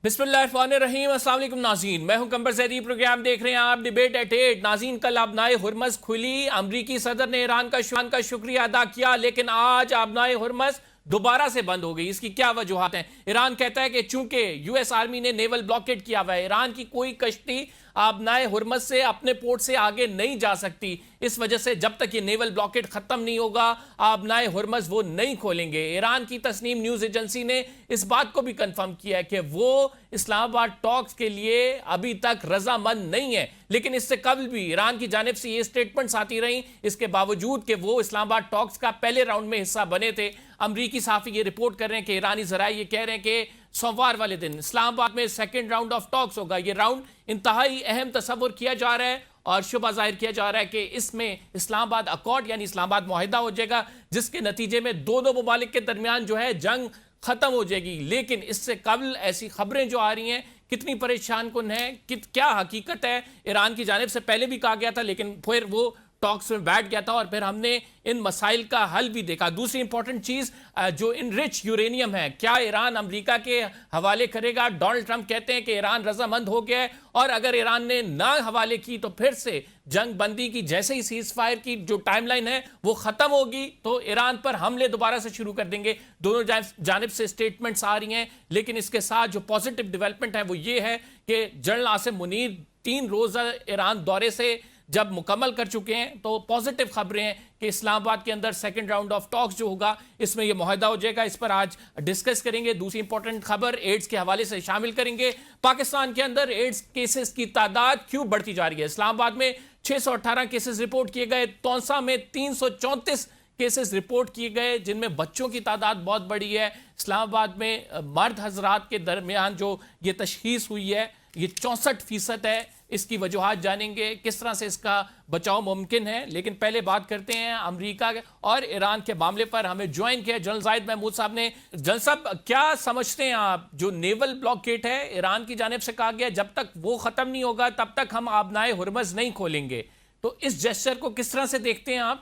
بسم اللہ الرحمن الرحیم۔ السلام علیکم ناظرین، میں ہوں کمبر زیدی، پروگرام دیکھ رہے ہیں آپ ڈیبیٹ ایٹ 8۔ ناظرین، کل آبنائے ہرمز کھلی، امریکی صدر نے ایران کا شکریہ ادا کیا، لیکن آج آبنائے ہرمز دوبارہ سے بند ہو گئی۔ اس کی کیا وجوہات ہیں؟ ایران کہتا ہے کہ چونکہ یو ایس آرمی نے نیول بلاکیٹ کیا ہوا ہے، ایران کی کوئی کشتی آبنائے ہرمز سے اپنے پورٹ سے آگے نہیں جا سکتی، اس وجہ سے جب تک یہ نیول بلاکیٹ ختم نہیں ہوگا آبنائے ہرمز وہ نہیں کھولیں گے۔ ایران کی تسنیم نیوز ایجنسی نے اس بات کو بھی کنفرم کیا ہے کہ وہ اسلام آباد ٹاکس کے لیے ابھی تک رضامند نہیں ہے، لیکن اس سے قبل بھی ایران کی جانب سے یہ سٹیٹمنٹس آتی رہیں، اس کے باوجود کہ وہ اسلام آباد ٹاکس کا پہلے راؤنڈ میں حصہ بنے تھے۔ امریکی صحافی یہ رپورٹ کر رہے ہیں کہ ایرانی ذرائع یہ کہہ رہے ہیں کہ سوموار والے دن اسلام آباد میں سیکنڈ راؤنڈ آف ٹاکس ہوگا۔ یہ راؤنڈ انتہائی اہم تصور کیا جا رہا ہے اور شبہ ظاہر کیا جا رہا ہے کہ اس میں اسلام آباد اکارڈ یعنی اسلام آباد معاہدہ ہو جائے گا، جس کے نتیجے میں دونوں ممالک کے درمیان جو ہے جنگ ختم ہو جائے گی۔ لیکن اس سے قبل ایسی خبریں جو آ رہی ہیں کتنی پریشان کن ہیں، کیا حقیقت ہے؟ ایران کی جانب سے پہلے بھی کہا گیا تھا لیکن پھر وہ ٹاکس میں بیٹھ گیا تھا اور پھر ہم نے ان مسائل کا حل بھی دیکھا۔ دوسری امپورٹنٹ چیز جو انرچ یورینیم ہے، کیا ایران امریکہ کے حوالے کرے گا؟ ڈونلڈ ٹرمپ کہتے ہیں کہ ایران رضامند ہو گیا ہے، اور اگر ایران نے نہ حوالے کی تو پھر سے جنگ بندی کی جیسے ہی سیز فائر کی جو ٹائم لائن ہے وہ ختم ہوگی تو ایران پر حملے دوبارہ سے شروع کر دیں گے۔ دونوں جانب سے سٹیٹمنٹس آ رہی ہیں، لیکن اس کے ساتھ جو پازیٹیو ڈیولپمنٹ ہے وہ یہ ہے کہ جنرل عاصم منیر 3 روزہ ایران دورے سے جب مکمل کر چکے ہیں تو پازیٹیو خبریں ہیں کہ اسلام آباد کے اندر سیکنڈ راؤنڈ آف ٹاکس جو ہوگا اس میں یہ معاہدہ ہو جائے گا۔ اس پر آج ڈسکس کریں گے۔ دوسری امپورٹنٹ خبر ایڈز کے حوالے سے شامل کریں گے۔ پاکستان کے اندر ایڈز کیسز کی تعداد کیوں بڑھتی جا رہی ہے؟ اسلام آباد میں 618 کیسز رپورٹ کیے گئے، تونسا میں 334 کیسز رپورٹ کیے گئے جن میں بچوں کی تعداد بہت بڑی ہے۔ اسلام آباد میں مرد حضرات کے درمیان جو یہ تشخیص ہوئی ہے یہ 64% ہے۔ اس کی وجوہات جانیں گے، کس طرح سے اس کا بچاؤ ممکن ہے۔ لیکن پہلے بات کرتے ہیں امریکہ اور ایران کے معاملے پر۔ ہمیں جوائن کیا جنرل زاہد محمود صاحب نے۔ جنرل صاحب، کیا سمجھتے ہیں آپ جو نیول بلاکیٹ ہے ایران کی جانب سے کہا گیا جب تک وہ ختم نہیں ہوگا تب تک ہم آبنائے ہرمز نہیں کھولیں گے، تو اس جیسچر کو کس طرح سے دیکھتے ہیں آپ؟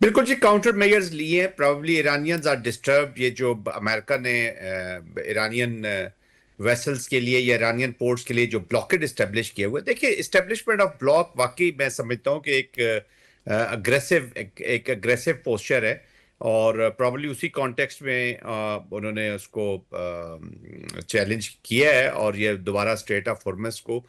بالکل جی، کاؤنٹر میئرز لیے ہیں۔ Probably Iranians are disturbed. یہ جو امریکہ نے ایرانین ویسلز کے لیے یا ایرانین پورٹس کے لیے جو بلاکڈ اسٹیبلش کیا ہوا ہے، دیکھیں اسٹیبلشمنٹ آف بلاک واقعی میں سمجھتا ہوں کہ ایک اگریسو پوسچر ہے، اور پروبلی اسی کانٹیکسٹ میں انہوں نے اس کو چیلنج کیا ہے اور یہ دوبارہ اسٹریٹ آف ہرمز کو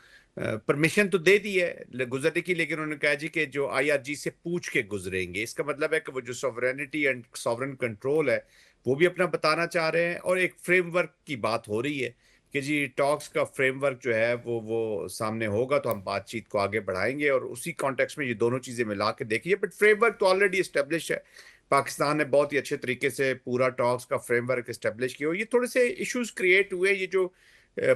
پرمیشن تو دے دی ہے گزرنے کی، لیکن انہوں نے کہا جی کہ جو آئی آر جی سے پوچھ کے گزریں گے۔ اس کا مطلب ہے کہ وہ جو سوورینٹی اینڈ سوورن کنٹرول ہے وہ بھی اپنا بتانا چاہ رہے ہیں، اور ایک فریم ورک کی بات ہو رہی ہے کہ جی ٹاکس کا فریم ورک جو ہے وہ سامنے ہوگا تو ہم بات چیت کو آگے بڑھائیں گے، اور اسی کانٹیکس میں یہ دونوں چیزیں ملا کے دیکھیے۔ بٹ فریم ورک تو آلریڈی اسٹیبلش ہے، پاکستان نے بہت ہی اچھے طریقے سے پورا ٹاکس کا فریم ورک اسٹیبلش کیا۔ یہ تھوڑے سے ایشوز کریٹ ہوئے، یہ جو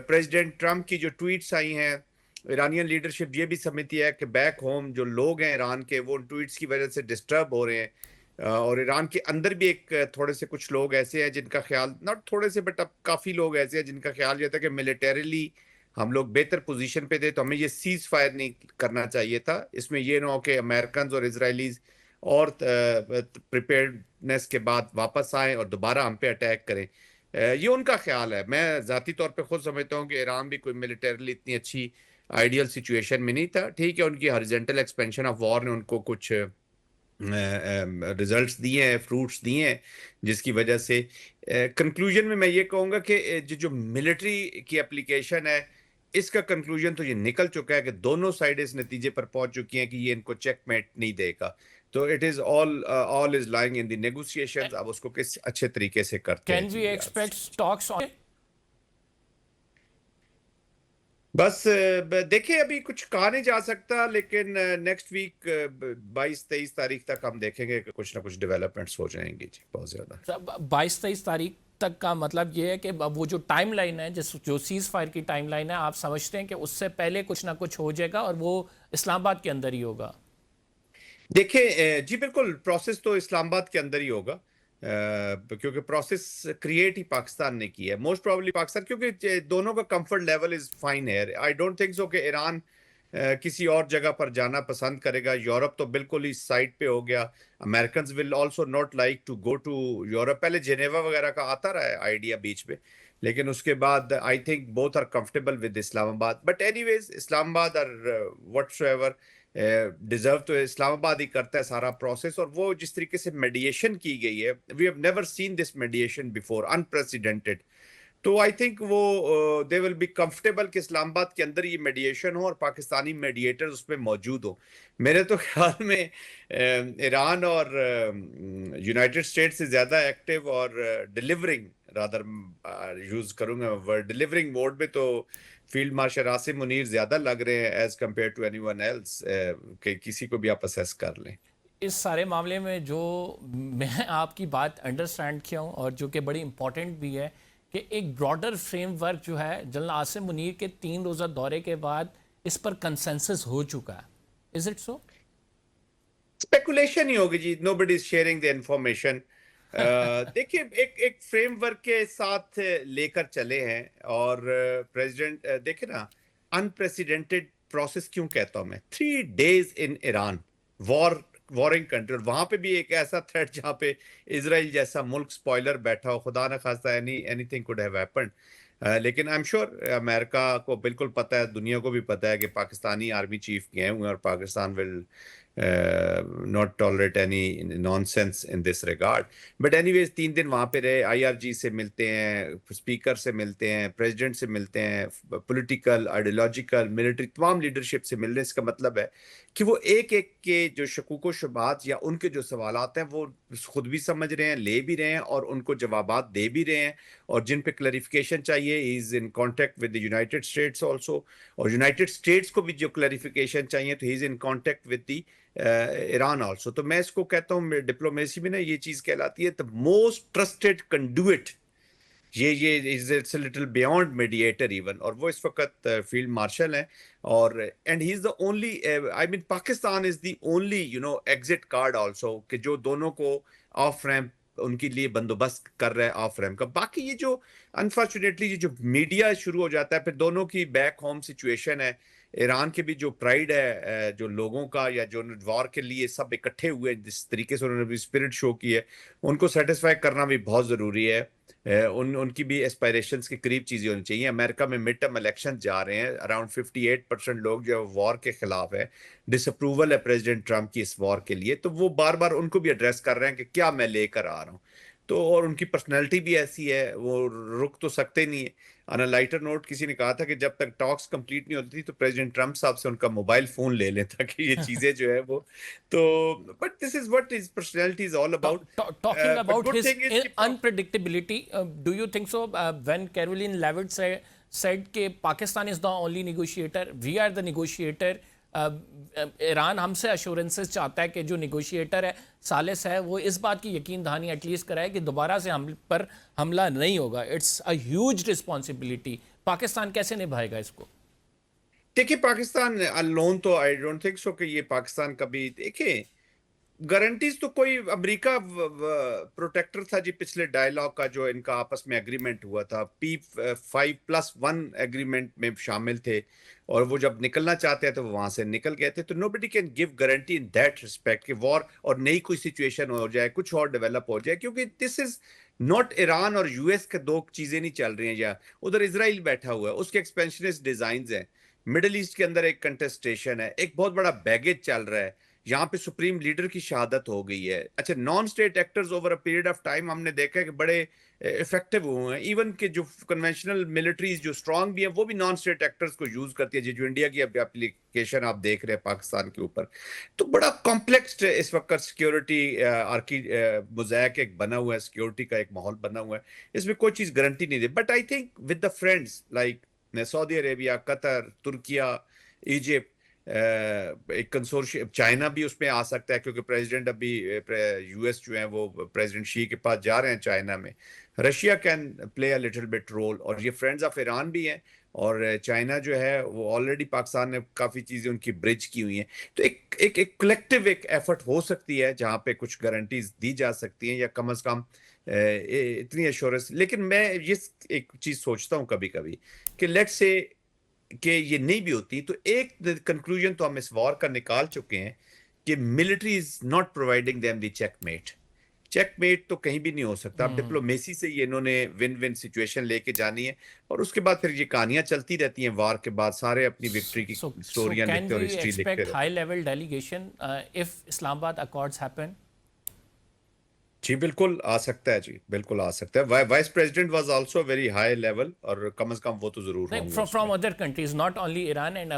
پریزیڈنٹ ٹرمپ کی جو ٹویٹس آئی ہیں، ایرانین لیڈرشپ یہ بھی سمجھتی ہے کہ بیک ہوم جو لوگ ہیں ایران کے وہ ان ٹویٹس کی وجہ سے ڈسٹرب ہو رہے ہیں، اور ایران کے اندر بھی ایک تھوڑے سے کچھ لوگ ایسے ہیں جن کا خیال، ناٹ تھوڑے سے بٹ اب کافی لوگ ایسے ہیں جن کا خیال یہ تھا کہ ملیٹریلی ہم لوگ بہتر پوزیشن پہ تھے تو ہمیں یہ سیز فائر نہیں کرنا چاہیے تھا۔ اس میں یہ نہ ہو کہ امریکنز اور اسرائیلیز اور پریپیئرڈنس کے بعد واپس آئیں اور دوبارہ ہم پہ اٹیک کریں۔ یہ ان کا خیال ہے۔ میں ذاتی طور پہ خود سمجھتا ہوں کہ ایران بھی کوئی ملیٹریلی اتنی اچھی آئیڈیل سچویشن میں نہیں تھا۔ ٹھیک ہے، ان کی ہارزنٹل ایکسپینشن آف وار نے ان کو کچھ ریزلٹس دیے ہیں، فروٹس دیے ہیں، جس کی وجہ سے کنکلوژن میں یہ کہوں گا کہ جو ملٹری کی اپلیکیشن ہے اس کا کنکلوژن تو یہ نکل چکا ہے کہ دونوں سائڈ اس نتیجے پر پہنچ چکی ہیں کہ یہ ان کو چیک میٹ نہیں دے گا۔ تو it is all is lying in the negotiations. اب اس کو کس اچھے طریقے سے کرتے ہیں۔ کین وی ایکسپیکٹ ٹاکس؟ بس دیکھیں، ابھی کچھ کہا نہیں جا سکتا، لیکن نیکسٹ ویک 22-23 تاریخ تک ہم دیکھیں گے کہ کچھ نہ کچھ ڈیولپمنٹس ہو جائیں گی جی، بہت زیادہ۔ 22-23 تاریخ تک کا مطلب یہ ہے کہ وہ جو ٹائم لائن ہے جو سیز فائر کی ٹائم لائن ہے، آپ سمجھتے ہیں کہ اس سے پہلے کچھ نہ کچھ ہو جائے گا اور وہ اسلام آباد کے اندر ہی ہوگا؟ دیکھیں جی، بالکل پروسیس تو اسلام آباد کے اندر ہی ہوگا، کیونکہ پروسیس کریٹ ہی پاکستان نے کی ہے۔ موسٹ پروبلی پاکستان، کیونکہ دونوں کا کمفرٹ لیول از فائن ہے۔ آئی ڈونٹ تھنک سو کہ ایران کسی اور جگہ پر جانا پسند کرے گا. یورپ تو بالکل ہی سائڈ پہ ہو گیا. Americans will also not like to go to Europe. پہلے جنیوا وغیرہ کا آتا رہا ہے آئیڈیا بیچ میں, لیکن اس کے بعد I think both are comfortable with اسلام آباد. But anyways, اسلام آباد or whatsoever ڈیزرو تو اسلام آباد ہی کرتا ہے سارا پروسیس. اور وہ جس طریقے سے میڈیشن کی گئی ہے, we have never seen this mediation before, unprecedented. تو آئی تھنک وہ دے ول بی کمفرٹیبل کہ اسلام آباد کے اندر یہ میڈیشن ہو اور پاکستانی میڈیٹر اس پہ موجود ہو. میرے تو خیال میں ایران اور یونائٹڈ اسٹیٹ سے زیادہ ایکٹیو اور ڈیلیورنگ رادر یوز کروں گا ورڈ ڈیلیورنگ موڈ میں تو فیلڈ مارشل عاصم منیر زیادہ لگ رہے ہیں as compare to any one else, کہ کسی کو بھی آپ اسیس کر لیں. اس سارے معاملے میں جو میں آپ کی بات انڈرسٹینڈ کیا ہوں اور جو کہ بڑی امپورٹنٹ بھی ہے کہ ایک براڈر فریم ورک جو ہے جنرل عاصم منیر کے 3 روزہ دورے کے بعد اس پر کنسنسس ہو چکا ہے. Is it so? اسپیکولیشن ہی ہوگی جی, نو بڈی از شیئرنگ دی انفارمیشن. دیکھیے ایک فریم ورک کے ساتھ لے کر چلے ہیں, اور پریزیڈنٹ دیکھیں نا, انپریسیڈنٹڈ پروسیس کیوں کہتا ہوں میں. 3 days ان ایران, وارنگ کنٹری, اور وہاں پہ بھی ایک ایسا تھریٹ جہاں پہ اسرائیل جیسا ملک سپوائلر بیٹھا ہو, خدا نہ خواستہ anything could have happened. لیکن آئی ایم شیور امریکہ کو بالکل پتہ ہے, دنیا کو بھی پتہ ہے کہ پاکستانی آرمی چیف گئے ہوئے ہیں اور پاکستان ول not tolerate any nonsense in this regard. But anyways 3 دن وہاں پہ رہے, آئی آر جی سے ملتے ہیں, اسپیکر سے ملتے ہیں, پریزیڈنٹ سے ملتے ہیں, پولیٹیکل, آئیڈیولوجیکل, ملٹری, تمام لیڈرشپ سے ملنے. اس کا مطلب ہے کہ وہ ایک کے جو شکوک و شبہات یا ان کے جو سوالات ہیں وہ خود بھی سمجھ رہے ہیں, لے بھی رہے ہیں, اور ان کو جوابات دے بھی رہے ہیں, اور جن پہ کلیریفیکیشن چاہیے he is in contact with the United States also, اور یونائٹڈ اسٹیٹس کو بھی جو کلیریفیکیشن چاہیے تو he is in contact with the Iran also. تو میں اس کو کہتا ہوں ڈپلومیسی میں نا یہ چیز کہلاتی ہے the most trusted conduit. یہ it's little beyond mediator even, اور وہ اس وقت فیلڈ مارشل ہیں, اور and he is the only, I mean Pakistan is the only exit card also کہ جو دونوں کو آف ریمپ ان کے لیے بندوبست کر رہا ہے آف ریمپ کا. باقی یہ جو انفارچونیٹلی جو میڈیا شروع ہو جاتا ہے, پھر دونوں کی بیک ہوم سچویشن ہے, ایران کے بھی جو پرائیڈ ہے جو لوگوں کا, یا جو وار کے لیے سب اکٹھے ہوئے جس طریقے سے انہوں نے بھی اسپرٹ شو کی ہے, ان کو سیٹسفائی کرنا بھی بہت ضروری ہے. ان کی بھی اسپائریشنز کے قریب چیزیں ہونی چاہیے. امریکہ میں مڈ ٹرم الیکشن جا رہے ہیں, اراؤنڈ 58% لوگ جو وار کے خلاف ہے, ڈس اپروول ہے پریزیڈنٹ ٹرمپ کی اس وار کے لیے, تو وہ بار بار ان کو بھی ایڈریس کر رہے ہیں کہ کیا میں لے کر آ رہا ہوں. تو اور ان کی پرسنالٹی بھی ایسی ہے, وہ رک تو سکتے نہیں ہیں. آن اے لائٹر نوٹ کسی نے کہا تھا کہ جب تک ٹاکس کمپلیٹ نہیں ہوتی تھی تو پریزیڈنٹ ٹرمپ صاحب سے ان کا موبائل فون لے لیں تاکہ یہ چیزیں جو ہے وہ تو, but this is what his personality is all about. Talking about his unpredictability, do you think so when Caroline Levitt said کہ Pakistan is the only negotiator, we are the negotiator, Iran ہم سے ایشورنسز چاہتا ہے کہ جو negotiator ہے ثالث ہے وہ اس بات کی یقین دہانی ایٹ لیسٹ کرائے کہ دوبارہ سے ہم پر حملہ نہیں ہوگا. It's a huge responsibility. Pakistan کیسے نبھائے گا اس کو؟ دیکھیں پاکستان الون تو آئی ڈونٹ تھنک سو کہ یہ پاکستان کبھی, دیکھیں گارنٹیز تو کوئی, امریکہ پروٹیکٹر تھا جی پچھلے ڈائلاگ کا جو ان کا آپس میں اگریمنٹ ہوا تھا, P5+1 اگریمنٹ میں شامل تھے, اور وہ جب نکلنا چاہتے ہیں تو وہ وہاں سے نکل گئے تھے. تو nobody can give guarantee in that respect کہ وار اور نئی کوئی سچویشن ہو جائے, کچھ اور ڈیولپ ہو جائے, کیونکہ دس از ناٹ ایران اور یو ایس کے دو چیزیں نہیں چل رہی ہیں, یا ادھر اسرائیل بیٹھا ہوا ہے, اس کے ایکسپینشنسٹ ڈیزائنز ہیں, مڈل ایسٹ کے اندر ایک کنٹسٹیشن ہے, ایک بہت بڑا بیگیج چل رہا ہے, یہاں پہ سپریم لیڈر کی شہادت ہو گئی ہے. اچھا non state actors over a period of time ہم نے دیکھا ہے کہ بڑے افیکٹو ہوئے ہیں, ایون کہ جو کنونشنل ملٹریز جو اسٹرانگ بھی ہیں وہ بھی نان اسٹیٹ ایکٹرز کو یوز کرتی ہے, جو انڈیا کی اپلیکیشن آپ دیکھ رہے ہیں پاکستان کے اوپر. تو بڑا کمپلیکس اس وقت سیکیورٹی موزیک ایک بنا ہوا ہے, سیکیورٹی کا ایک ماحول بنا ہوا ہے, اس میں کوئی چیز گارنٹی نہیں دے. But I think with the friends like Saudi Arabia, Qatar, Turkiye, Egypt, ایک کنسورشیم, چائنا بھی اس میں آ سکتا ہے کیونکہ پریزیڈنٹ ابھی یو ایس جو ہیں وہ پریزیڈنٹ شی کے پاس جا رہے ہیں چائنا میں, Russia can play a little bit role, اور یہ فرینڈز آف ایران بھی ہیں, اور چائنا جو ہے وہ آلریڈی پاکستان نے کافی چیزیں ان کی برج کی ہوئی ہیں. تو ایک کلیکٹیو ایک ایفرٹ ہو سکتی ہے جہاں پہ کچھ گارنٹیز دی جا سکتی ہیں, یا کم از کم اتنی ایشورنس. لیکن میں یہ ایک چیز سوچتا ہوں کبھی کبھی کہ لیٹ سے کہ یہ نہیں بھی ہوتی تو ایک کنکلوژن تو ہم اس وار کا نکال چکے ہیں کہ military is not providing them the checkmate تو کہیں بھی نہیں ہو سکتا. اب ڈپلومیسی سے یہ انہوں نے ون ون سچویشن لے کے جانی ہے اور اس کے بعد پھر یہ کہانیاں چلتی رہتی ہیں. وار کے بعد سارے اپنی وکٹری کی So سٹوریاں can لکھتے اور we ہسٹری لکھتے expect رہتے. high level delegation if Islamabad Accords happen? جی بالکل آ سکتا ہے, جی بالکل آ سکتا ہے. Vice president was also very high level اور کم از کم وہ تو ضرور ہوں گے اس From میں. other countries, not only Iran and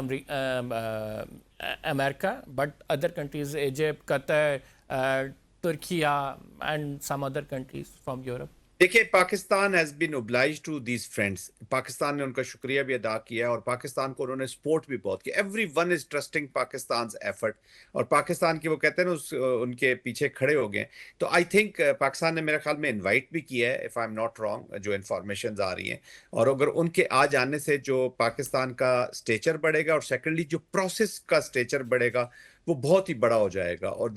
America, but other countries, Egypt, Qatar, Turkey, and some other countries from Europe. دیکھیں Pakistan has been obliged to these friends. Pakistan نے ان کا شکریہ بھی ادا کیا اور پاکستان کو انہوں نے سپورٹ بھی بہت کیا. Every one is trusting Pakistan's effort اور پاکستان کی وہ کہتے ہیں نا ان کے پیچھے کھڑے ہو گئے. تو آئی تھنک پاکستان نے میرے خیال میں انوائٹ بھی کیا ہے if I am not wrong, جو انفارمیشنز آ رہی ہیں. اور اگر ان کے آ جانے سے جو پاکستان کا اسٹیچر بڑھے گا اور سیکنڈلی جو پروسیس کا اسٹیچر بڑھے گا وہ بہت ہی بڑا ہو جائے گا. اور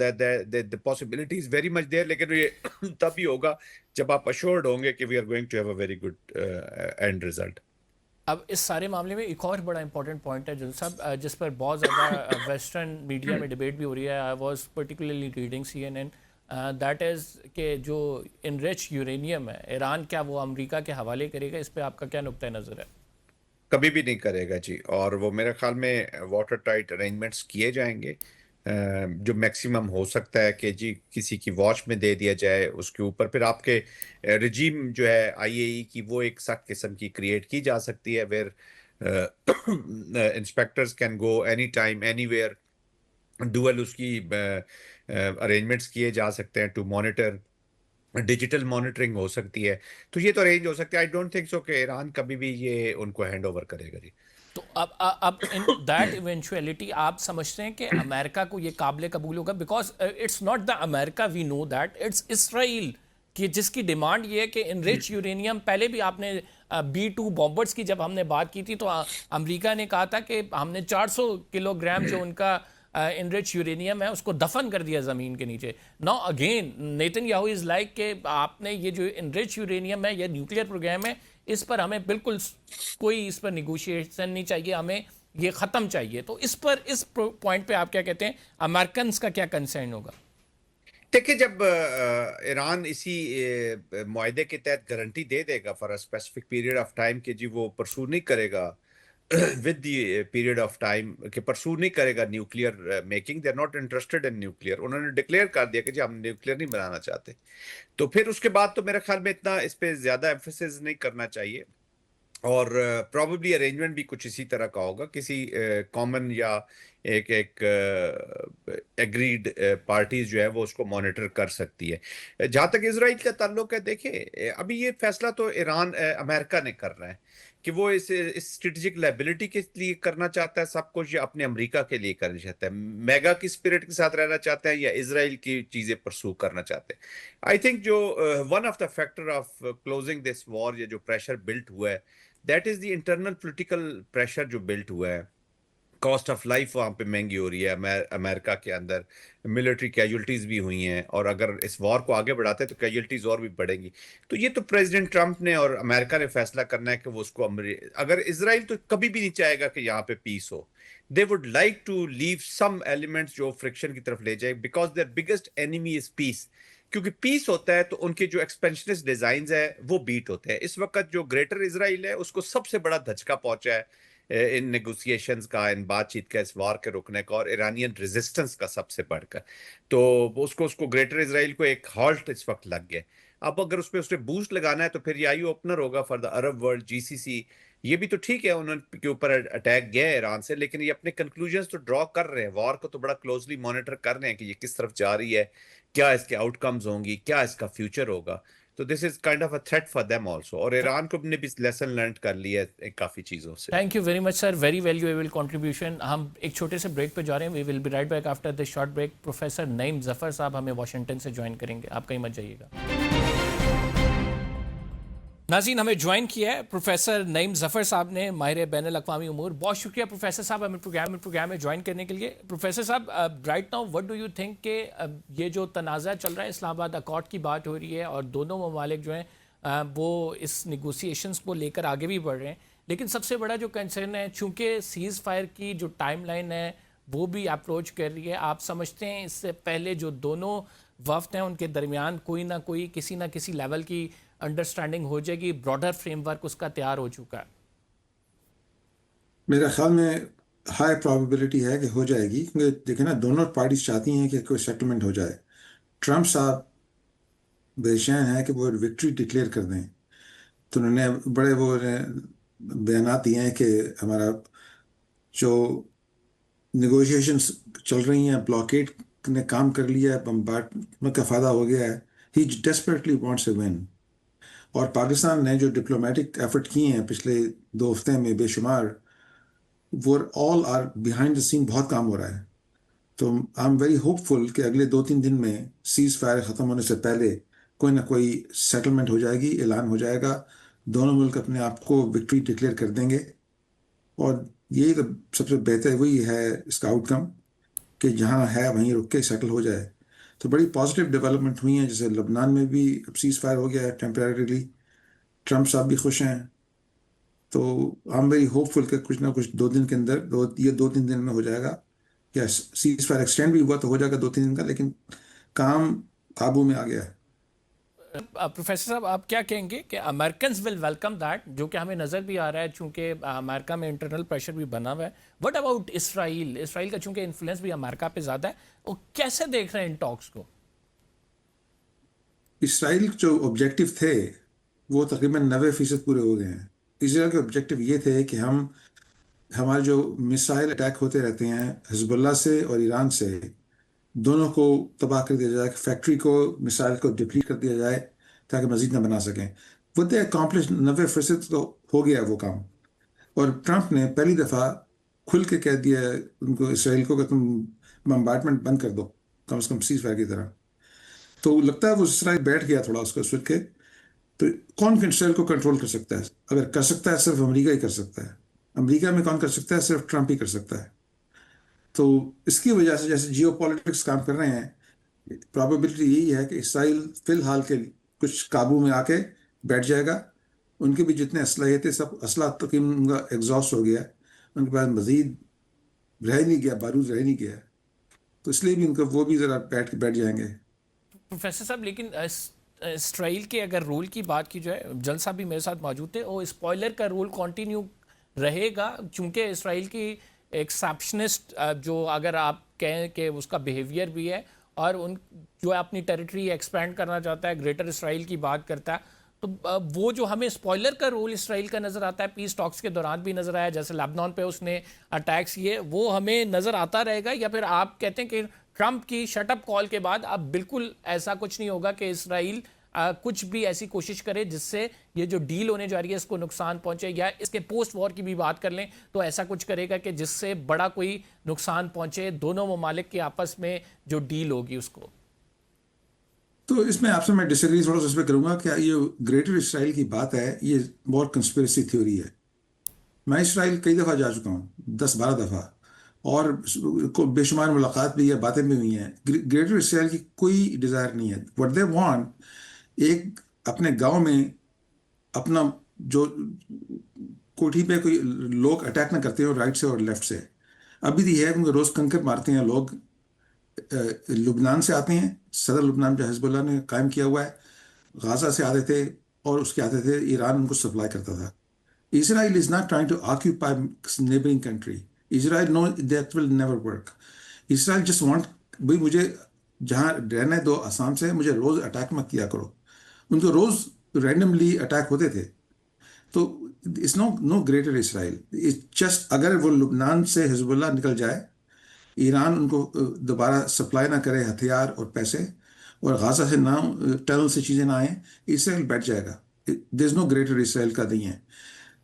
possibility is very much there, لیکن یہ تب ہی ہوگا جب آپ اشورڈ ہوں گے کہ we are going to have a very good end result. اب اس سارے معاملے میں ایک اور بڑا امپورٹنٹ پوائنٹ ہے جن صاحب, جس پر بہت زیادہ ویسٹرن میڈیا میں ڈبیٹ بھی ہو رہی ہے. I was particularly reading CNN, that is کہ جو انریچ یورینیم ہے ایران کیا وہ امریکہ کے حوالے کرے گا؟ اس پہ آپ کا کیا نقطۂ نظر ہے؟ کبھی بھی نہیں کرے گا جی, اور وہ میرے خیال میں واٹر ٹائٹ ارینجمنٹس کیے جائیں گے. جو میکسیمم ہو سکتا ہے کہ جی کسی کی واچ میں دے دیا جائے اس کے اوپر. پھر آپ کے رجیم جو ہے IAEA کی وہ ایک سخت قسم کی کریٹ کی جا سکتی ہے where inspectors can go any time anywhere. Dual اس کی ارینجمنٹس کیے جا سکتے ہیں ٹو مانیٹر. ڈیجیٹل مانیٹرنگ ہو سکتی ہے. تو یہ تو ارینج ہو سکتا ہے. آئی ڈونٹ تھنک سو کہ ایران کبھی بھی یہ ان کو ہینڈ اوور کرے گا جی. تو اب ان دیٹ ایونچویلٹی آپ سمجھتے ہیں کہ امریکہ کو یہ قابل قبول ہوگا؟ Because it's not the America we know that, it's Israel کہ جس کی ڈیمانڈ یہ ہے کہ انریچ یورینیم. پہلے بھی آپ نے B-2 بامبرز کی جب ہم نے بات کی تھی تو امریکہ نے کہا تھا کہ ہم نے 400 کلو گرام جو ان کا انریچ یورینیم ہے اس کو دفن کر دیا زمین کے نیچے. Now again Nitin Yahoo is like کہ آپ نے یہ جو انریچ یورینیم ہے یا نیوکلیئر پروگرام ہے اس پر ہمیں بالکل کوئی اس پر نیگوشیشن نہیں چاہیے, ہمیں یہ ختم چاہیے. تو اس پر اس پوائنٹ پہ آپ کیا کہتے ہیں؟ امریکنز کا کیا کنسرن ہوگا؟ دیکھیں جب ایران اسی معاہدے کے تحت گارنٹی دے دے گا for a specific period of time کہ جی وہ پرسو نہیں کرے گا with the period of time کہ پرسو نہیں کرے گا nuclear making, they are not interested in nuclear. انہوں نے ڈکلیئر کر دیا کہ جی ہم نیوکلیئر نہیں بنانا چاہتے. تو پھر اس کے بعد تو میرے خیال میں اتنا اس پہ زیادہ ایمفیسس نہیں کرنا چاہیے. اور پرابیبلی ارینجمنٹ بھی کچھ اسی طرح کا ہوگا, کسی کامن یا ایک ایگریڈ پارٹیز جو ہے وہ اس کو مانیٹر کر سکتی ہے. جہاں تک اسرائیل کا تعلق ہے, دیکھیں ابھی یہ فیصلہ تو امریکہ نے کر رہا ہے کہ وہ اس اسٹریٹجک لائبلٹی کے لیے کرنا چاہتا ہے سب کچھ, یا اپنے امریکہ کے لیے کرنا چاہتا ہے, میگا کی اسپرٹ کے ساتھ رہنا چاہتا ہے یا اسرائیل کی چیزیں پرسو کرنا چاہتے ہیں. آئی تھنک جو one of the factor of closing this war, یہ جو پریشر بلٹ ہوا ہے, that is the internal political pressure جو بلٹ ہوا ہے. کاسٹ آف لائف وہاں پہ مہنگی ہو رہی ہے امریکہ کے اندر, ملٹری کیجولٹیز بھی ہوئی ہیں, اور اگر اس وار کو آگے بڑھاتے ہیں تو کیجولٹیز اور بھی بڑھیں گی. تو یہ تو پریزیڈنٹ ٹرمپ نے اور امریکہ نے فیصلہ کرنا ہے کہ وہ اس کو اگر اسرائیل تو کبھی بھی نہیں چاہے گا کہ یہاں پہ پیس ہو. They would like to leave some elements جو فرکشن کی طرف لے جائے, because their biggest enemy is peace. کیونکہ پیس ہوتا ہے تو ان کے جو ایکسپینشنسٹ ڈیزائنز ہیں وہ بیٹ ہوتے ہیں. اس وقت جو گریٹر اسرائیل ہے اس کو سب سے بڑا دھچکا پہنچا ہے ان نیگوسیشنز کا, ان بات چیت کا, اس وار کے رکنے کا, اور ایرانین ریزسٹنس کا سب سے بڑھ کر. تو اس کو گریٹر اسرائیل کو ایک ہالٹ اس وقت لگ گیا. اب اگر اس نے بوسٹ لگانا ہے تو پھر یہ اوپنر ہوگا for the Arab world, GCC. یہ بھی تو ٹھیک ہے انہوں کے اوپر اٹیک گیا ہے ایران سے, لیکن یہ اپنے کنکلوژنز تو ڈرا کر رہے ہیں, وار کو تو بڑا کلوزلی مانیٹر کر رہے ہیں کہ یہ کس طرف جا رہی ہے, کیا اس کے آؤٹ کمز ہوں گی, کیا اس کا فیوچر ہوگا. تو this is kind of a threat for them also. اور ایران کو نے بھی لیسن لرنڈ کر لیا ہے کافی چیزوں سے. Thank you very much sir, very valuable contribution. ہم ایک چھوٹے سے بریک پہ جا رہے ہیں, we will be right back after this short break. Professor Naeem Zafar sahab ہمیں واشنگٹن سے جوائن کریں گے, آپ کہیں مت جائیے گا. ناظرین, ہمیں جوائن کیا ہے پروفیسر نعیم ظفر صاحب نے, ماہر بین الاقوامی امور. بہت شکریہ پروفیسر صاحب ہمیں پروگرام میں جوائن کرنے کے لیے. پروفیسر صاحب, right now what do you think کہ یہ جو تنازع چل رہا ہے, اسلام آباد اکارڈ کی بات ہو رہی ہے اور دونوں ممالک جو ہیں وہ اس نیگوسیشنز کو لے کر آگے بھی بڑھ رہے ہیں, لیکن سب سے بڑا جو کنسرن ہے چونکہ سیز فائر کی جو ٹائم لائن ہے وہ بھی اپروچ کر رہی ہے، آپ سمجھتے ہیں اس سے پہلے جو دونوں وفد ہیں ان کے درمیان کوئی نہ کوئی کسی نہ کسی لیول کی انڈرسٹینڈنگ ہو جائے گی، براڈر فریم ورک اس کا تیار ہو چکا ہے؟ میرا خیال میں ہائی پرابیبلٹی ہے کہ ہو جائے گی، کیونکہ دیکھیں نا دونوں پارٹیز چاہتی ہیں کہ کوئی سیٹلمنٹ ہو جائے. ٹرمپ صاحب بے چین ہے کہ وہ وکٹری ڈکلیئر کر دیں، تو انہوں نے بڑے وہ بیانات دیے ہیں کہ ہمارا جو نیگوشیشنس چل رہی ہیں، بلاکیڈ نے کام کر لیا ہے، بمبارڈمنٹ کا فائدہ ہو گیا ہے. ہی ڈیسپریٹلی وانٹس اے ون. اور پاکستان نے جو ڈپلومیٹک ایفرٹ کیے ہیں پچھلے 2 ہفتے میں بے شمار، وہ آل آر بیہائنڈ دا سین، بہت کام ہو رہا ہے. تو آئی ایم ویری ہوپ فل کہ اگلے 2-3 دن میں سیز فائر ختم ہونے سے پہلے کوئی نہ کوئی سیٹلمنٹ ہو جائے گی، اعلان ہو جائے گا، دونوں ملک اپنے آپ کو وکٹری ڈکلیئر کر دیں گے. اور یہی تو سب سے بہتر وہی ہے اس کا آؤٹ کم، کہ جہاں ہے وہیں رک کے سیٹل ہو جائے. تو بڑی پازیٹیو ڈیولپمنٹ ہوئی ہیں، جیسے لبنان میں بھی اب سیز فائر ہو گیا ہے ٹیمپریریلی، ٹرمپ صاحب بھی خوش ہیں. تو آئی ایم ویری ہوپ فل کہ کچھ نہ کچھ 2 دن کے اندر، یہ 2-3 دن میں ہو جائے گا. یا سیز فائر ایکسٹینڈ بھی ہوا تو ہو جائے گا 2-3 دن کا، لیکن کام قابو میں آ گیا ہے. پروفیسر صاحب آپ کیا کہیں گے کہ امریکنز ول ویلکم دیٹ، جو کہ ہمیں نظر بھی آ رہا ہے چونکہ امریکہ میں انٹرنل پریشر بھی بنا ہوا ہے. وٹ اباؤٹ اسرائیل کا چونکہ انفلوئنس بھی امریکہ پہ زیادہ ہے، وہ کیسے دیکھ رہے ہیں ان ٹاکس کو؟ اسرائیل جو آبجیکٹو تھے وہ تقریباً 90% پورے ہو گئے ہیں. اسرائیل کے آبجیکٹو یہ تھے کہ ہمارے جو میسائل اٹیک ہوتے رہتے ہیں حزب اللہ سے اور ایران سے، دونوں کو تباہ کر دیا جائے، فیکٹری کو، میسائل کو ڈپلیٹ کر دیا جائے تاکہ مزید نہ بنا سکیں. وہ دے اکامپلش 90% تو ہو گیا وہ کام. اور ٹرمپ نے پہلی دفعہ کھل کے کہہ دیا ان کو، اسرائیل کو، کہ تم بمبارڈمنٹ بند کر دو کم از کم سیز فائر کی طرح. تو لگتا ہے وہ اسرائیل بیٹھ گیا تھوڑا اس کو سن کے. تو کون اسرائیل کو کنٹرول کر سکتا ہے؟ اگر کر سکتا ہے صرف امریکہ ہی کر سکتا ہے. امریکہ میں کون کر سکتا ہے؟ صرف ٹرمپ ہی کر سکتا ہے. تو اس کی وجہ سے جیسے جیو پالیٹکس کام کر رہے ہیں، پرابیبلٹی یہی ہے کہ اسرائیل فی الحال کے کچھ قابو میں آ کے بیٹھ جائے گا. ان کے بھی جتنے اسلحے تھے سب اسلحہ تقریباً ان کا ایگزاسٹ ہو گیا، ان کے پاس مزید رہ نہیں گیا، بارود رہ نہیں گیا. تو اس لیے بھی ان کو وہ بھی ذرا بیٹھ جائیں گے. پروفیسر صاحب لیکن اسرائیل کے اگر رول کی بات کی جائے، جل صاحب بھی میرے ساتھ موجود تھے، وہ اسپوائلر کا رول کنٹینیو رہے گا چونکہ اسرائیل کی ایکسیپشنسٹ جو اگر آپ کہیں کہ اس کا بیہیویئر بھی ہے، اور ان جو اپنی ٹیریٹری ایکسپینڈ کرنا چاہتا ہے، گریٹر اسرائیل کی بات کرتا ہے، تو وہ جو ہمیں اسپوائلر کا رول اسرائیل کا نظر آتا ہے، پیس ٹاکس کے دوران بھی نظر آیا، جیسے لیبنان پہ اس نے اٹیکس کیے، وہ ہمیں نظر آتا رہے گا؟ یا پھر آپ کہتے ہیں کہ ٹرمپ کی شٹ اپ کال کے بعد اب بالکل ایسا کچھ نہیں ہوگا کہ اسرائیل کچھ بھی ایسی کوشش کرے جس سے یہ جو ڈیل ہونے جا رہی ہے اس کو نقصان پہنچے، یا اس کے پوسٹ وار کی بھی بات کر لیں تو ایسا کچھ کرے گا کہ جس سے بڑا کوئی نقصان پہنچے دونوں ممالک کے آپس میں جو ڈیل ہوگی اس کو؟ تو اس میں آپ سے میں ڈس ایگری تھوڑا سا اس پہ کروں گا کہ یہ گریٹر اسرائیل کی بات ہے، یہ بہت کنسپریسی تھیوری ہے. میں اسرائیل کئی دفعہ جا چکا ہوں، 10-12 دفعہ، اور بے شمار ملاقات بھی ہے، باتیں بھی ہوئی ہیں. گریٹر اسرائیل کی کوئی ڈیزائر نہیں ہے. وٹ دے وانٹ، ایک اپنے گاؤں میں اپنا جو کوٹھی پہ کوئی لوگ اٹیک نہ کرتے ہو رائٹ سے اور لیفٹ سے. ابھی بھی ہے، کیونکہ روز کنکر مارتے ہیں لوگ. لبنان سے آتے ہیں، صدر لبنان جو حزب اللہ نے قائم کیا ہوا ہے، غازہ سے آتے تھے، اور اس کے آتے تھے ایران ان کو سپلائی کرتا تھا. Israel is not trying to occupy neighboring country. Israel knows that will never work. Israel just want، بھائی مجھے جہاں رہنے دو آسام سے، مجھے روز اٹیک مت کیا کرو. ان کو روز رینڈملی اٹیک ہوتے تھے. تو it's no greater Israel. It's just اگر وہ لبنان سے حزب اللہ نکل جائے، ایران ان کو دوبارہ سپلائی نہ کرے ہتھیار اور پیسے، اور غازہ سے نہ ٹنل سے چیزیں نہ آئیں، اسرائیل بیٹھ جائے گا. There's no greater Israel کا نہیں ہے.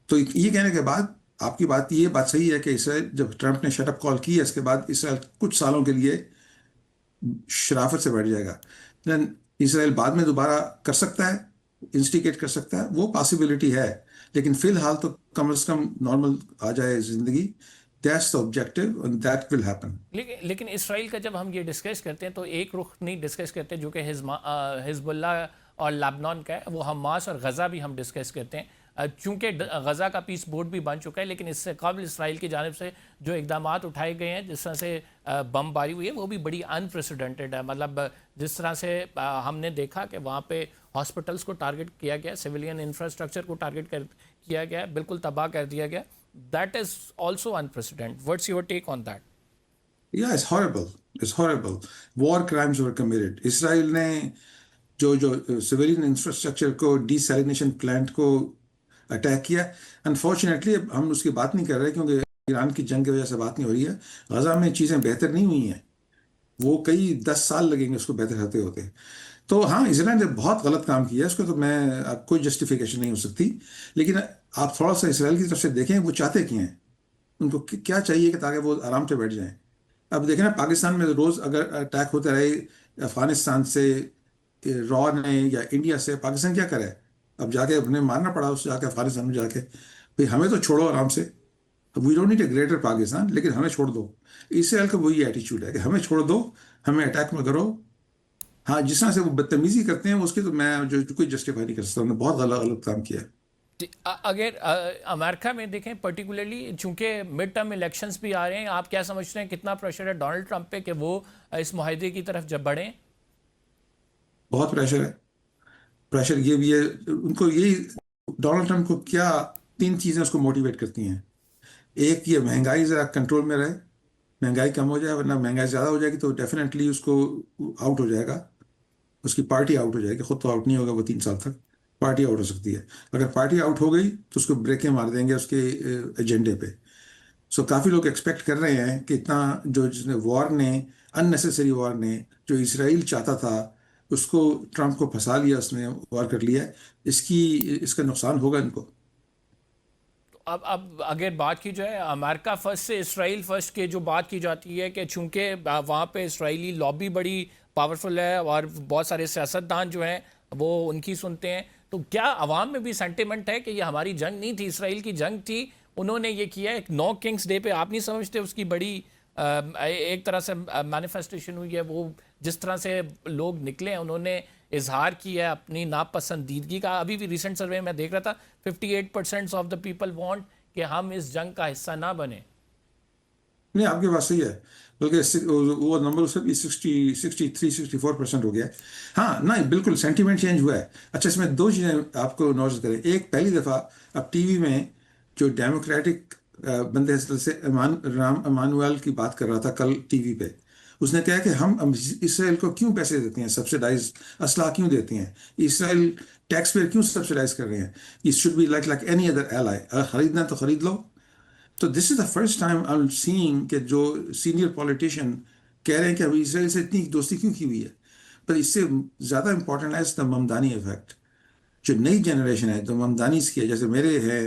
تو یہ کہنے کے بعد آپ کی بات، یہ بات صحیح ہے کہ اسرائیل، جب ٹرمپ نے شٹ اپ کال کی ہے، اس کے بعد اسرائیل کچھ سالوں کے لیے شرافت سے بیٹھ جائے گا. دین اسرائیل بعد میں دوبارہ کر سکتا ہے، انسٹیگیٹ کر سکتا ہے، وہ پاسبلٹی ہے. لیکن فی الحال تو کم از کم نارمل آ جائے زندگی. That's the objective and that will happen. لیکن اسرائیل کا جب ہم یہ ڈسکس کرتے ہیں تو ایک رخ نہیں ڈسکس کرتے جو کہ حزب اللہ اور لبنان کا ہے، وہ حماس اور غزہ بھی ہم ڈسکس کرتے ہیں. چونکہ غزہ کا پیس بورڈ بھی بن چکا ہے، لیکن اس سے قبل اسرائیل کی جانب سے جو اقدامات اٹھائے گئے ہیں، جس طرح سے بم باری ہوئی ہے، وہ بھی بڑی انپریسیڈنٹڈ ہے. مطلب جس طرح سے ہم نے دیکھا کہ وہاں پہ ہاسپٹلس کو ٹارگٹ کیا گیا، سویلین انفراسٹرکچر کو ٹارگٹ کیا گیا، بالکل تباہ کر دیا گیا. That is also unprecedented. What's your take on that? Yeah, it's horrible. It's horrible. War crimes were committed. Israel نے جو سویلین انفراسٹرکچر کو ڈی سیلینیشن پلانٹ کو اٹیک کیا. انفارچونیٹلی اب ہم اس کی بات نہیں کر رہے کیونکہ ایران کی جنگ کی وجہ سے بات نہیں ہو رہی ہے. غزہ میں چیزیں بہتر نہیں ہوئی ہیں، وہ کئی 10 سال لگیں گے اس کو بہتر ہوتے ہوتے. تو ہاں، اسرائیل نے بہت غلط کام کیا ہے، اس کو تو میں اب کوئی جسٹیفیکیشن نہیں ہو سکتی. لیکن آپ تھوڑا سا اسرائیل کی طرف سے دیکھیں وہ چاہتے کیا ہیں، ان کو کیا چاہیے کہ تاکہ وہ آرام سے بیٹھ جائیں. اب دیکھیں نا، پاکستان میں روز اگر اٹیک ہوتے رہے افغانستان سے، را نے یا انڈیا سے، پاکستان کیا کرے؟ اب جا کے اپنے مارنا پڑا اس جا کے افغانستان میں جا کے. بھئی ہمیں تو چھوڑو آرام سے، we don't need a greater Pakistan, لیکن ہمیں چھوڑ دو. اسرائیل کا وہی ایٹیچیوڈ ہے کہ ہمیں چھوڑ دو، ہمیں اٹیک میں کرو. ہاں، جس طرح سے وہ بدتمیزی کرتے ہیں اس کی تو میں جو کوئی جسٹیفائی نہیں کر سکتا. انہوں نے بہت غلط کام کیا ہے. اگر امریکہ میں دیکھیں پرٹیکولرلی، چونکہ مڈ ٹرم الیکشنز بھی آ رہے ہیں، آپ کیا سمجھتے ہیں کتنا پریشر ہے ڈونلڈ ٹرمپ پہ کہ وہ اس معاہدے کی طرف جب بڑھیں؟ بہت پریشر ہے. پریشر یہ بھی ہے ان کو، یہی ڈونلڈ ٹرمپ کو کیا 3 چیزیں اس کو موٹیویٹ کرتی ہیں. ایک، یہ مہنگائی ذرا کنٹرول میں رہے، مہنگائی کم ہو جائے، ورنہ مہنگائی زیادہ ہو جائے گی تو ڈیفینیٹلی اس کو آؤٹ ہو جائے گا، اس کی پارٹی آؤٹ ہو جائے گی. خود تو آؤٹ نہیں ہوگا وہ 3 سال تک، پارٹی آؤٹ ہو سکتی ہے. اگر پارٹی آؤٹ ہو گئی تو اس کو بریکیں مار دیں گے اس کے ایجنڈے پہ. سو کافی لوگ ایکسپیکٹ کر رہے ہیں کہ اتنا جو جس نے وار نے، ان نیسیسری وار نے، جو اسرائیل چاہتا تھا اس کو ٹرمپ کو پھنسا لیا، اس نے وار کر لیا. اس کا نقصان ہوگا ان کو. اب اگر بات کی جائے امریکہ فرسٹ سے اسرائیل فرسٹ کے جو بات کی جاتی ہے کہ چونکہ وہاں پہ اسرائیلی لابی بڑی پاورفل ہے اور بہت سارے سیاستدان جو ہیں وہ ان کی سنتے ہیں، تو کیا عوام میں بھی سینٹیمنٹ ہے کہ یہ ہماری جنگ نہیں تھی، اسرائیل کی جنگ تھی، انہوں نے یہ کیا ہے؟ ایک 9 کنگز ڈے پہ آپ نہیں سمجھتے اس کی بڑی ایک طرح سے مینیفیسٹیشن ہوئی ہے؟ وہ جس طرح سے لوگ نکلے ہیں، انہوں نے اظہار کیا ہے اپنی ناپسندیدگی کا. ابھی بھی ریسنٹ سروے میں دیکھ رہا تھا 58% آف دا پیپل وانٹ کہ ہم اس جنگ کا حصہ نہ بنیں. نہیں، آپ کی بات صحیح ہے، بلکہ وہ نمبر اس بھی 63-64% ہو گیا ہے. ہاں نہیں، بالکل سینٹیمنٹ چینج ہوا ہے. اچھا، اس میں 2 چیزیں آپ کو نوٹس کریں. ایک، پہلی دفعہ اب ٹی وی میں جو ڈیموکریٹک بندے حضرت سے رام امانویل کی بات کر رہا تھا کل ٹی وی پہ، اس نے کہا کہ ہم اسرائیل کو کیوں پیسے دیتے ہیں، سبسیڈائز اسلحہ کیوں دیتے ہیں، اسرائیل ٹیکس پیئر کیوں سبسیڈائز کر رہے ہیں. یہ should be like any other ally, اگر خریدنا ہے تو خرید لو. تو this is the first time I am seeing کہ جو سینئر پولیٹیشین کہہ رہے ہیں کہ ابھی اسرائیل سے اتنی دوستی کیوں کی ہوئی ہے. پر اس سے زیادہ امپورٹنٹ ہے دا ممدانی افیکٹ. جو نئی جنریشن ہے، جو ممدانیز کی ہے، جیسے میرے ہیں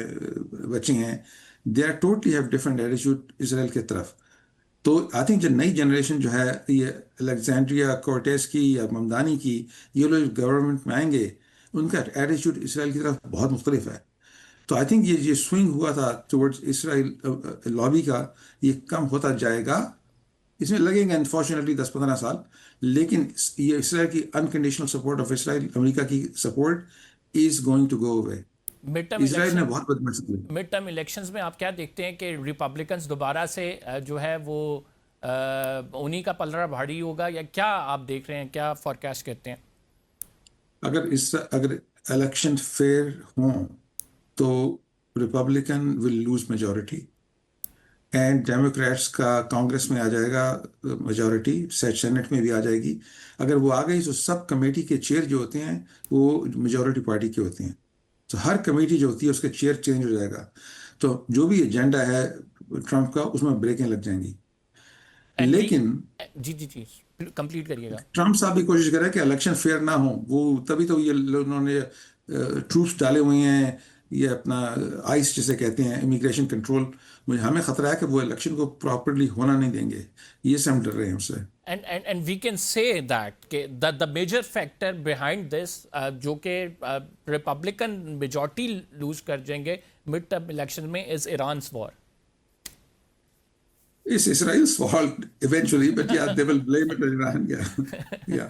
بچے ہیں، they are totally have different ایٹیچیوڈ اسرائیل کی طرف. تو آئی تھنک جو نئی جنریشن جو ہے، یہ الیگزینڈریا کورٹیز کی یا ممدانی کی، یہ لوگ گورنمنٹ میں آئیں گے، ان کا ایٹیچیوڈ اسرائیل کی طرف بہت مختلف ہے. تو آئی تھنک یہ سوئنگ ہوا تھا ٹورڈز اسرائیل لابی کا، یہ کم ہوتا جائے گا. اس میں لگیں گے انفارچونیٹلی 10-15 سال، لیکن یہ اسرائیل کی انکنڈیشنل سپورٹ آف اسرائیل، امریکہ کی support is going to go away. Israel نے بہت بدمعشی کی. مڈ ٹرم الیکشنز میں آپ کیا دیکھتے ہیں کہ ریپبلکنز دوبارہ سے جو ہے وہ انہی کا پلڑا بھاری ہوگا، یا کیا آپ دیکھ رہے ہیں، کیا فورکاسٹ کرتے ہیں؟ اگر الیکشن فیئر ہوں تو Republican will lose majority and democrats کا کانگریس میں آ جائے گا میجورٹی، سینٹ میں بھی آ جائے گی. اگر وہ آ گئی تو سب کمیٹی کے چیئر جو ہوتے ہیں وہ میجورٹی پارٹی کے ہوتے ہیں. تو ہر کمیٹی جو ہوتی ہے اس کا چیئر چینج ہو جائے گا. تو جو بھی ایجنڈا ہے ٹرمپ کا، اس میں بریکیں لگ جائیں گی. لیکن جی کمپلیٹ کریے گا. ٹرمپ صاحب بھی کوشش کرے کہ الیکشن فیئر نہ ہوں، وہ تبھی تو یہ انہوں نے ٹروپس ڈالے ہوئے ہیں، یہ اپنا آئس جسے کہتے ہیں، امیگریشن کنٹرول. ہمیں خطرہ ہے کہ وہ الیکشن کو پراپرلی ہونا نہیں دیں گے، یہ سے ہم ڈر رہے ہیں اس سے. And we can say that the major factor behind this جو کہ ریپبلکن میجورٹی لوز کر جائیں گے مڈ ٹرم الیکشن میں، از ایران's war. It's Israel's fault eventually, but yeah, they will blame it on Iran. Yeah.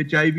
HIV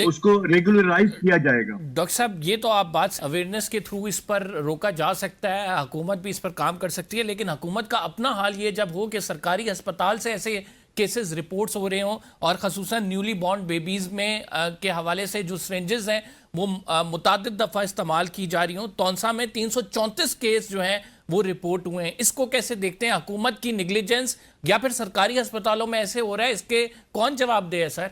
اس کو regularise کیا جائے گا. Doctor صاحب یہ تو آپ بات اویئرنیس کے تھرو اس پر روکا جا سکتا ہے, حکومت بھی اس پر کام کر سکتی ہے, لیکن حکومت کا اپنا حال یہ جب ہو کہ سرکاری ہسپتال سے ایسے کیسز رپورٹس ہو رہے ہوں اور خصوصاً نیولی بورن بیبیز میں کے حوالے سے جو سرنجز ہیں وہ متعدد دفعہ استعمال کی جا رہی ہوں, تونسا میں 334 کیس جو ہیں وہ رپورٹ ہوئے ہیں, اس کو کیسے دیکھتے ہیں؟ حکومت کی نیگلیجنس یا پھر سرکاری ہسپتالوں میں ایسے ہو رہا ہے, اس کے کون جواب دے ہے سر؟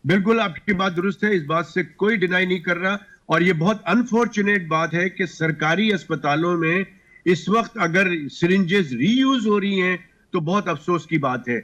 بالکل آپ کی بات درست ہے, اس بات سے کوئی ڈینائی نہیں کر رہا, اور یہ بہت انفارچونیٹ بات ہے کہ سرکاری اسپتالوں میں اس وقت اگر سرنجز ری یوز ہو رہی ہیں تو بہت افسوس کی بات ہے,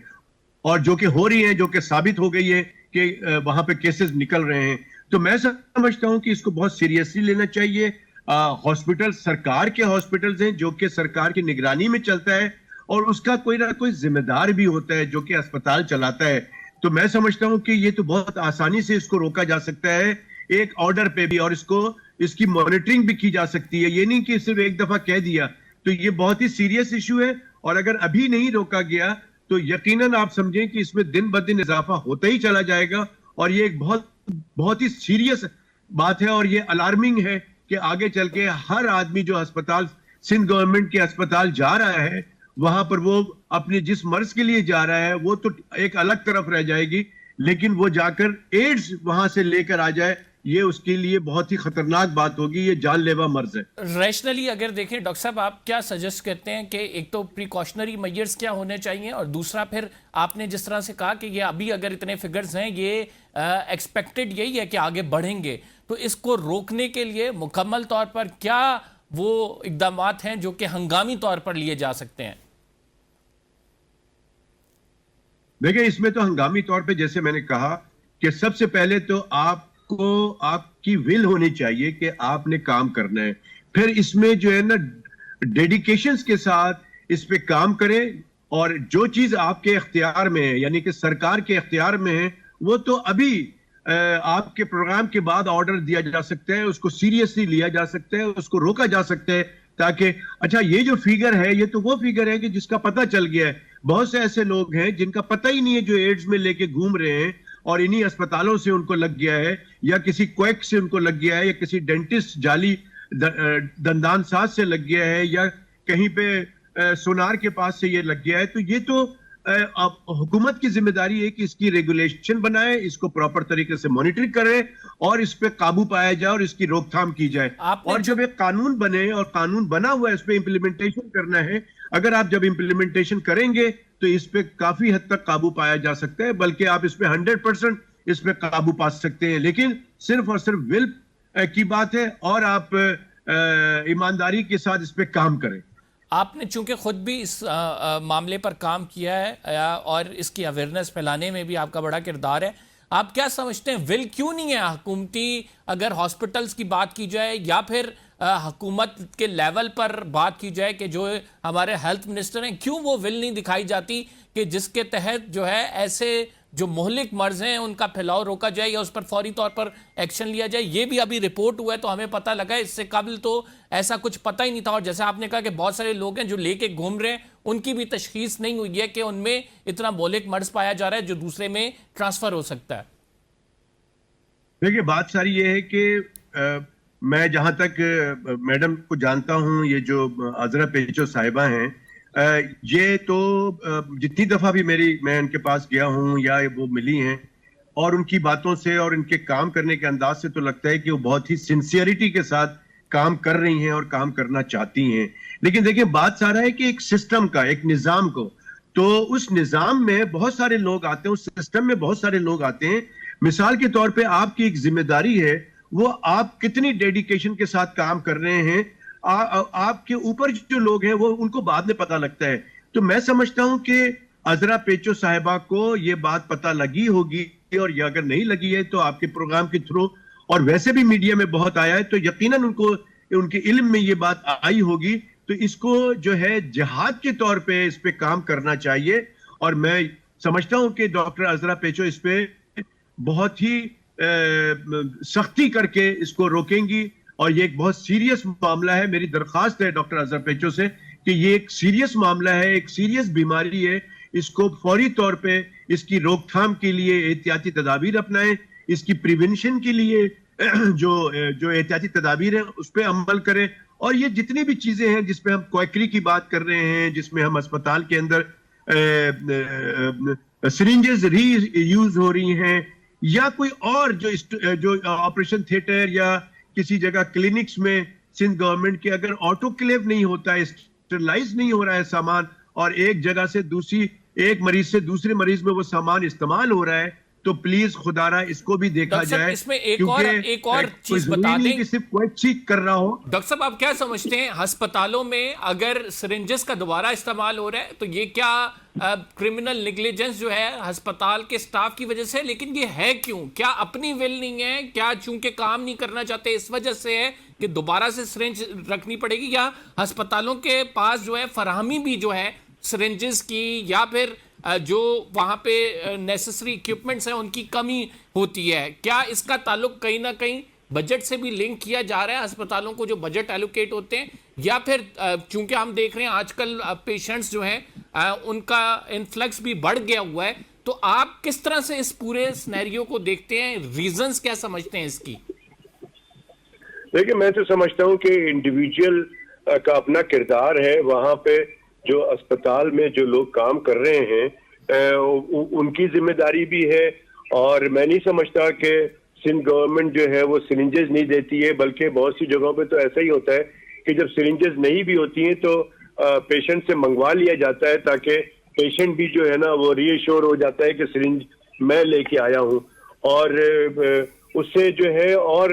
اور جو کہ ہو رہی ہیں, جو کہ ثابت ہو گئی ہے کہ وہاں پہ کیسز نکل رہے ہیں. تو میں سمجھتا ہوں کہ اس کو بہت سیریسلی لینا چاہیے. ہاسپٹل سرکار کے ہاسپٹلز ہیں جو کہ سرکار کی نگرانی میں چلتا ہے, اور اس کا کوئی نہ کوئی ذمہ دار بھی ہوتا ہے جو کہ اسپتال چلاتا ہے. تو میں سمجھتا ہوں کہ یہ تو بہت آسانی سے اس کو روکا جا سکتا ہے ایک آرڈر پہ بھی, اور اس کی مانیٹرنگ بھی کی جا سکتی ہے. یہ نہیں کہ صرف ایک دفعہ کہہ دیا. تو یہ بہت ہی سیریس ایشو ہے, اور اگر ابھی نہیں روکا گیا تو یقیناً آپ سمجھیں کہ اس میں دن بدن اضافہ ہوتا ہی چلا جائے گا, اور یہ ایک بہت ہی سیریس بات ہے, اور یہ الارمنگ ہے کہ آگے چل کے ہر آدمی جو ہسپتال سندھ گورنمنٹ کے ہسپتال جا رہا ہے وہاں پر وہ اپنے جس مرض کے لیے جا رہا ہے وہ تو ایک الگ طرف رہ جائے گی, لیکن وہ جا کر ایڈز وہاں سے لے کر آ جائے, یہ اس کے لیے بہت ہی خطرناک بات ہوگی. یہ جان لیوا مرض ہے. ریشنلی اگر دیکھیں ڈاکٹر صاحب, آپ کیا سجیسٹ کرتے ہیں کہ ایک تو پریکاشنری میجرز کیا ہونے چاہیے, اور دوسرا پھر آپ نے جس طرح سے کہا کہ یہ ابھی اگر اتنے فگرز ہیں یہ ایکسپیکٹڈ یہی ہے کہ آگے بڑھیں گے, تو اس کو روکنے کے لیے مکمل طور پر کیا وہ اقدامات ہیں جو کہ ہنگامی طور پر لیے جا سکتے ہیں؟ دیکھیں اس میں تو ہنگامی طور پہ جیسے میں نے کہا کہ سب سے پہلے تو آپ کو آپ کی ول ہونی چاہیے کہ آپ نے کام کرنا ہے, پھر اس میں جو ہے نا ڈیڈیکیشنز کے ساتھ اس پہ کام کریں, اور جو چیز آپ کے اختیار میں ہے یعنی کہ سرکار کے اختیار میں ہے وہ تو ابھی آپ کے پروگرام کے بعد آرڈر دیا جا سکتا ہے, اس کو سیریسلی لیا جا سکتا ہے, اس کو روکا جا سکتا ہے, تاکہ اچھا یہ جو فیگر ہے یہ تو وہ فیگر ہے کہ جس کا پتہ چل گیا ہے. بہت سے ایسے لوگ ہیں جن کا پتہ ہی نہیں ہے جو ایڈز میں لے کے گھوم رہے ہیں, اور انہی اسپتالوں سے ان کو لگ گیا ہے, یا کسی کویک سے ان کو لگ گیا ہے, یا کسی ڈینٹسٹ جعلی دندان ساز سے لگ گیا ہے, یا کہیں پہ سونار کے پاس سے یہ لگ گیا ہے. تو یہ تو حکومت کی ذمہ داری ہے کہ اس کی ریگولیشن بنائے, اس کو پراپر طریقے سے مانیٹر کرے, اور اس پہ قابو پایا جائے, اور اس کی روک تھام کی جائے. اور جب ایک قانون بنے اور قانون بنا ہوا ہے اس پہ امپلیمنٹیشن کرنا ہے, اگر آپ جب امپلیمنٹیشن کریں گے تو اس پہ کافی حد تک قابو پایا جا سکتا ہے, بلکہ آپ اس پہ 100% اس پہ قابو پا سکتے ہیں. لیکن صرف اور صرف ول کی بات ہے, اور آپ ایمانداری کے ساتھ اس پہ کام کریں. آپ نے چونکہ خود بھی اس معاملے پر کام کیا ہے اور اس کی اویئرنیس پھیلانے میں بھی آپ کا بڑا کردار ہے, آپ کیا سمجھتے ہیں ول کیوں نہیں ہے حکومتی, اگر ہاسپٹلز کی بات کی جائے یا پھر حکومت کے لیول پر بات کی جائے کہ جو ہمارے ہیلتھ منسٹر ہیں, کیوں وہ ول نہیں دکھائی جاتی کہ جس کے تحت جو ہے ایسے جو مہلک مرض ہیں ان کا پھیلاؤ روکا جائے یا اس پر فوری طور پر ایکشن لیا جائے؟ یہ بھی ابھی رپورٹ ہوا ہے تو ہمیں پتہ لگا, اس سے قبل تو ایسا کچھ پتہ ہی نہیں تھا. اور جیسے آپ نے کہا کہ بہت سارے لوگ ہیں جو لے کے گھوم رہے ہیں, ان کی بھی تشخیص نہیں ہوئی ہے کہ ان میں اتنا مہلک مرض پایا جا رہا ہے جو دوسرے میں ٹرانسفر ہو سکتا ہے. دیکھیے بات ساری یہ ہے کہ میں جہاں تک میڈم کو جانتا ہوں, یہ جو عذرا پیچو صاحبہ ہیں, یہ تو جتنی دفعہ بھی میں ان کے پاس گیا ہوں یا وہ ملی ہیں, اور ان کی باتوں سے اور ان کے کام کرنے کے انداز سے تو لگتا ہے کہ وہ بہت ہی سنسیئرٹی کے ساتھ کام کر رہی ہیں اور کام کرنا چاہتی ہیں. لیکن دیکھیں بات سارا ہے کہ ایک سسٹم کا, ایک نظام کو, تو اس نظام میں بہت سارے لوگ آتے ہیں, اس سسٹم میں بہت سارے لوگ آتے ہیں. مثال کے طور پہ آپ کی ایک ذمہ داری ہے, وہ آپ کتنی ڈیڈیکیشن کے ساتھ کام کر رہے ہیں, آپ کے اوپر جو لوگ ہیں وہ ان کو بعد میں پتہ لگتا ہے. تو میں سمجھتا ہوں کہ عذرا پیچو صاحبہ کو یہ بات پتہ لگی ہوگی, اور یہ اگر نہیں لگی ہے تو آپ کے پروگرام کے تھرو, اور ویسے بھی میڈیا میں بہت آیا ہے, تو یقیناً ان کے علم میں یہ بات آئی ہوگی. تو اس کو جو ہے جہاد کے طور پہ اس پہ کام کرنا چاہیے, اور میں سمجھتا ہوں کہ ڈاکٹر عذرا پیچو اس پہ بہت ہی سختی کر کے اس کو روکیں گی, اور یہ ایک بہت سیریس معاملہ ہے. میری درخواست ہے ڈاکٹر عذرا پیچو سے کہ یہ ایک سیریس معاملہ ہے, ایک سیریس بیماری ہے, اس کو فوری طور پہ اس کی روک تھام کے لیے احتیاطی تدابیر اپنائیں, اس کی پریونشن کے لیے جو احتیاطی تدابیر ہیں اس پہ عمل کریں. اور یہ جتنی بھی چیزیں ہیں جس پہ ہم کوئکری کی بات کر رہے ہیں, جس میں ہم اسپتال کے اندر سرنجز ری یوز ہو رہی ہیں, یا کوئی اور جو آپریشن تھیٹر یا کسی جگہ کلینکس میں سندھ گورنمنٹ کے اگر آٹو کلیو نہیں ہوتا ہے, اسٹرلائز نہیں ہو رہا ہے سامان, اور ایک جگہ سے ایک مریض سے دوسرے مریض میں وہ سامان استعمال ہو رہا ہے, تو پلیز خدا را اس کو بھی دیکھا جائے. اس میں ایک اور چیز بتا دیں کہ صرف کوئی چیک کر رہا ہو. ڈاکٹر صاحب آپ کیا سمجھتے ہیں, ہسپتالوں میں اگر سرنجز کا دوبارہ استعمال ہو رہا ہے تو یہ کیا کرمنل نیگلیجنس جو ہے ہسپتال کے سٹاف کی وجہ سے, لیکن یہ ہے کیوں؟ کیا اپنی ول نہیں ہے, کیا چونکہ کام نہیں کرنا چاہتے اس وجہ سے ہے کہ دوبارہ سے سرنج رکھنی پڑے گی, یا ہسپتالوں کے پاس جو ہے فراہمی بھی جو ہے سرنجز کی, یا پھر جو وہاں پہ نیسسری ایکوپمنٹس ہیں ان کی کمی ہوتی ہے؟ کیا اس کا تعلق کہیں نہ کہیں بجٹ سے بھی لنک کیا جا رہا ہے, ہسپتالوں کو جو بجٹ ایلوکیٹ ہوتے ہیں, یا پھر چونکہ ہم دیکھ رہے ہیں آج کل پیشنٹس جو ہیں ان کا انفلکس بھی بڑھ گیا ہوا ہے, تو آپ کس طرح سے اس پورے سینیریو کو دیکھتے ہیں, ریزنز کیا سمجھتے ہیں اس کی؟ دیکھیں, میں تو سمجھتا ہوں کہ انڈیویجول کا اپنا کردار ہے, وہاں پہ جو اسپتال میں جو لوگ کام کر رہے ہیں ان کی ذمہ داری بھی ہے, اور میں نہیں سمجھتا کہ سندھ گورنمنٹ جو ہے وہ سرنجز نہیں دیتی ہے, بلکہ بہت سی جگہوں پہ تو ایسا ہی ہوتا ہے کہ جب سرنجز نہیں بھی ہوتی ہیں تو پیشنٹ سے منگوا لیا جاتا ہے, تاکہ پیشنٹ بھی جو ہے نا وہ ری ایشور ہو جاتا ہے کہ سرنج میں لے کے آیا ہوں, اور اس سے جو ہے اور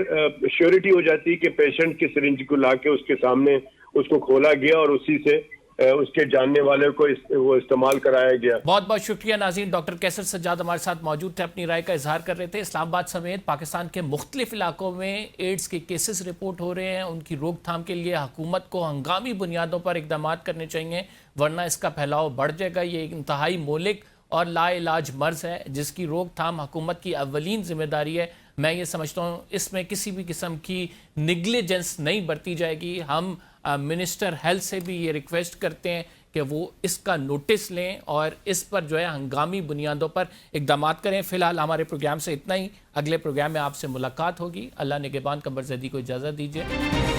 شیورٹی ہو جاتی ہے کہ پیشنٹ کی سرنج کو لا کے اس کے سامنے اس کو کھولا گیا اور اسی سے اس کے جاننے والے کو وہ استعمال کرایا گیا. بہت بہت شکریہ ناظرین. ڈاکٹر کیسر سجاد ہمارے ساتھ موجود تھے, اپنی رائے کا اظہار کر رہے تھے. اسلام آباد سمیت پاکستان کے مختلف علاقوں میں ایڈز کے کیسز رپورٹ ہو رہے ہیں, ان کی روک تھام کے لیے حکومت کو ہنگامی بنیادوں پر اقدامات کرنے چاہیے, ورنہ اس کا پھیلاؤ بڑھ جائے گا. یہ ایک انتہائی مہلک اور لا علاج مرض ہے جس کی روک تھام حکومت کی اولین ذمہ داری ہے. میں یہ سمجھتا ہوں اس میں کسی بھی قسم کی نیگلیجنس نہیں برتی جائے گی. ہم منسٹر ہیلتھ سے بھی یہ ریکویسٹ کرتے ہیں کہ وہ اس کا نوٹس لیں اور اس پر جو ہے ہنگامی بنیادوں پر اقدامات کریں. فی الحال ہمارے پروگرام سے اتنا ہی. اگلے پروگرام میں آپ سے ملاقات ہوگی. اللہ نگہبان. قمر زیدی کو اجازت دیجیے.